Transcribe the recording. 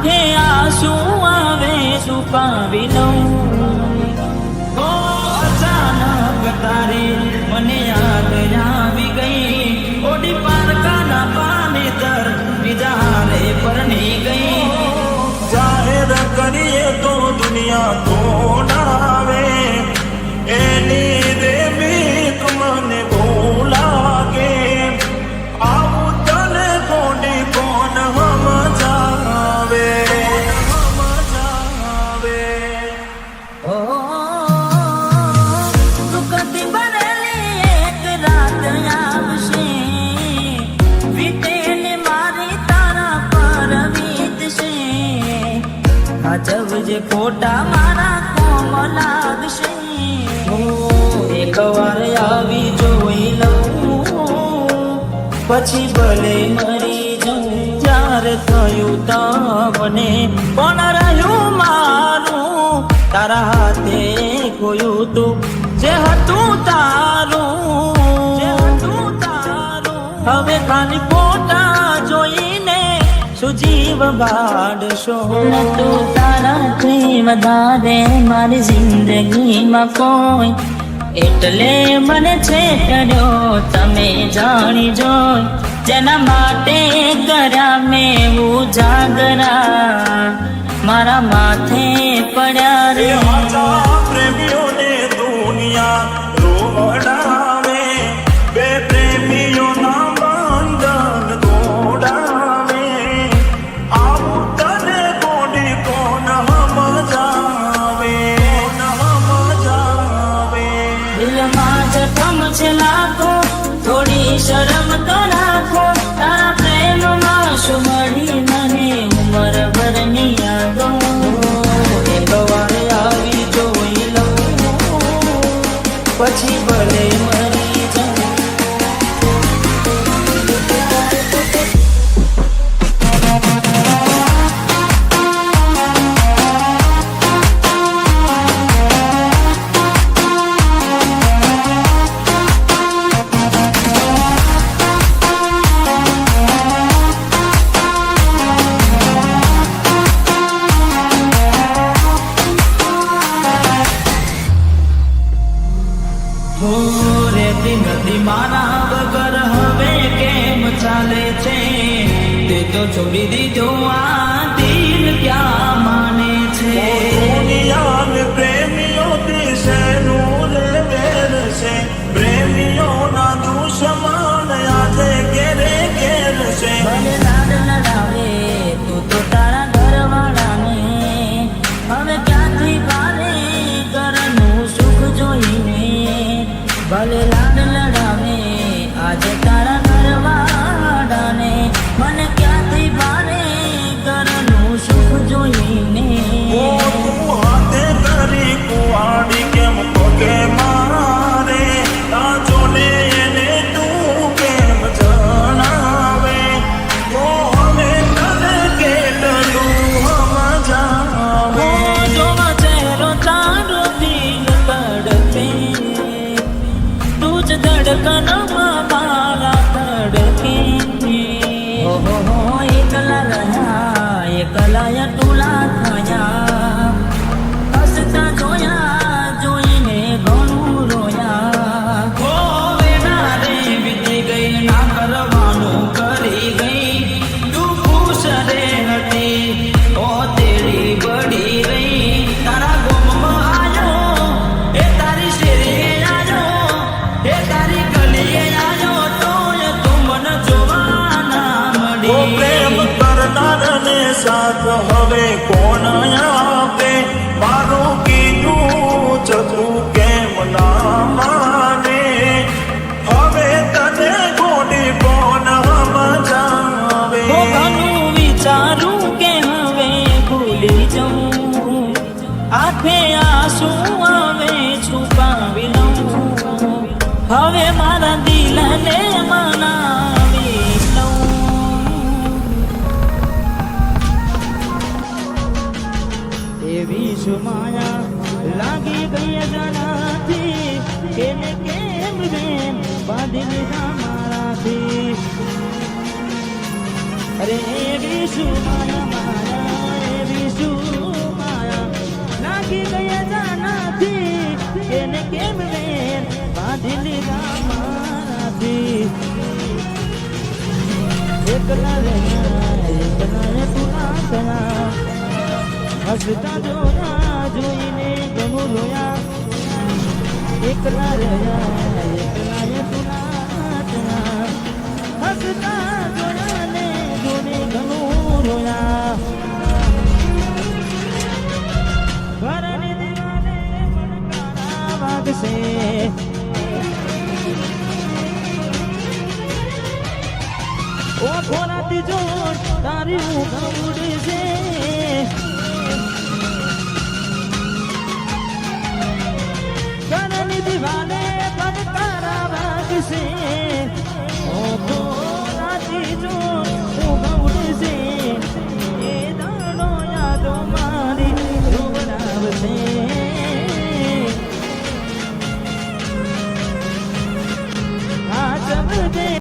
આંખે આંસુ આવે છુપાવી લઉં. ઓ અચાનક તારે મને યાદ આવી ગઈ. ઓડી પારકાના પાને તર બીજા હારે પરણી ગઈ. જાહેર કરીએ તો દુનિયા તોડાવે એની દેવી તમને બહુ લાગે. આવું તને કોડી કોણ સમજાવે. ઓ દુઃખથી ભરેલી એક રાત આવશે. વીતેને મારી તારા પર વીતશે. ગજબ જે ફોટા મારા કોમ લાગશે. એક વાર આવી જોઈ લઉં પછી ભલે મરી જાઉં. જ્યારે થયું તમને કોણ રહ્યું મારું. તારા હાથે ખોયું તું જે હતું તારું. હવે ખાલી ફોટા જોઈને સુજીવ બાળશો. તું તારાથી વધારે મારી જિંદગીમાં કોઈ એટલે મને છેડ્યો તમે જાણી જોઈ. જેના માટે કર્યા મેં ઉજાગરા મારા માથે પડ્યા રે. આજા પ્રેમીઓને દુનિયા રોવડાવે. બે પ્રેમીઓના બંધન તોડાવે. આવું તને કોડી કોણ સમજાવે. દિલમાં જખમ છે લાખો થોડી શરમ તો રાખો. તારા પ્રેમમાં શું મળી મને ઉંમર ભરની યાદો. એક વાર આવી જોઈ લઉં પછી ભલે મરી જાઉં. રેતી નથી મારા વગર હવે કેમ ચાલે છે. તે તો છોડી દીધો આ દિલ ક્યાં માને છે. દુનિયાને પ્રેમીઓ દિશેનું રે વેર છે. પ્રેમીઓના દુશ્મન આજે ઘેરે ઘેર છે. ભલે લાડ લડાવે તું તો તારા ઘરવાળાને. હવે ક્યાંથી પારે ઘરનું સુખ જોઈને. ભલે લાડ લડાવે આજે તારા ઘરવાળાને. મને ક્યાંથી પારે ઘરનું સુખ જોઈને. તું હાથે કરી કુવાડી કેમ પગે મારે. તાજોને એને તું કેમ જણાવે. તો હવે તને કેટલું સમજાવે. જોવા ચહેરો તારો દિલ તડપે. તું જ ધડકનમાં મારા તડકે. ઓહો એકલા રહ્યા એકલા ટોલા થયા. હસતા જોયા જોઈને ઘણું રોયા. વેના રે વીતી ગઈ ના કરવાનું કરી ગઈ. તું ખુશ રે હતી ઓ તેરી બડી રહી. તારા ગોમમાં આયો એ તારી શેરીએ આયો એ તારી ગલીએ આયો. તોય તું મને જોવા ના ઓ મળી. પ્રેમ કરનારને સાથ હવે કોણ આપે. મારું કીધું છતું કેમ ના માને. હવે તને કોડી કોણ સમજાવે. ઘણું વિચારું કે હવે ભૂલી જાઉં. આંખે આંસુ આવે છુપાવી લઉં. હવે મારા દિલને મનાવી લઉં. એવી શું માયા લાગી ગઈ જણાથી. એને કેમ બેન બાંધી લીધા મારાથી. અરે એવી શું માયા માયા એકલા રહ્યા તુલા થયા હસતા જોયા જોઈને ઘણું રોયા એકલા રહ્યા તુલા થયા હસતા જોયા ને જોઈને ઘણું રોયા ઘરની દીવાને પડકારા વાગશે ઓ ખોરાતી જોડ તારી ઊંઘ ઉડશે ઘરની દીવાને પડકારા વાગશે ઓ ખોરાતી જોડ ઊંઘ ઉડશે એ દાડો યાદો મારી રોવડાવશે આ જબ દે